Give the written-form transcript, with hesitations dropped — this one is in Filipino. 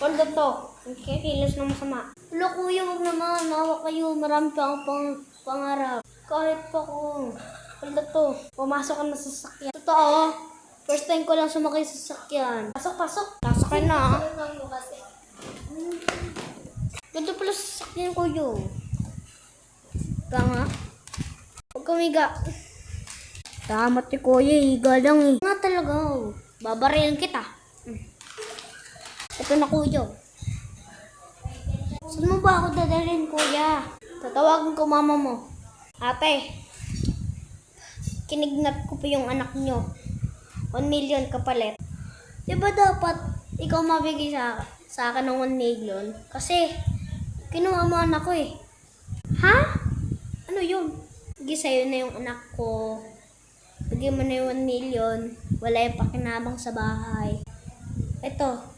Paldo to. Ang kikilos ng masama. Wala kuya, wag naman. Nawa kayo. Marami pa akong pangarap. Kahit pa ko. Paldo to. Pumasok ka na sa sasakyan. Totoo. First time ko lang sumakay sa sasakyan. Pasok. Nasakay na. Ganda pala sa sasakyan ko yun. Nga. Huwag kumiga. Tama ti kuya, higa lang eh. Nga talaga. Babarilin kita. Ito na kuya. Saan mo ba ako dadalhin kuya? Tatawagan ko mama mo. Ate, kinignat ko pa yung anak nyo. 1 million kapalit. Diba dapat ikaw mabigay sa akin ng 1 million? Kasi, kinuha mo anak ko eh. Ha? Ano yun? Sige, sa'yo na yung anak ko. Bigyan mo na yung 1 million. Wala yung pakinabang sa bahay. Ito,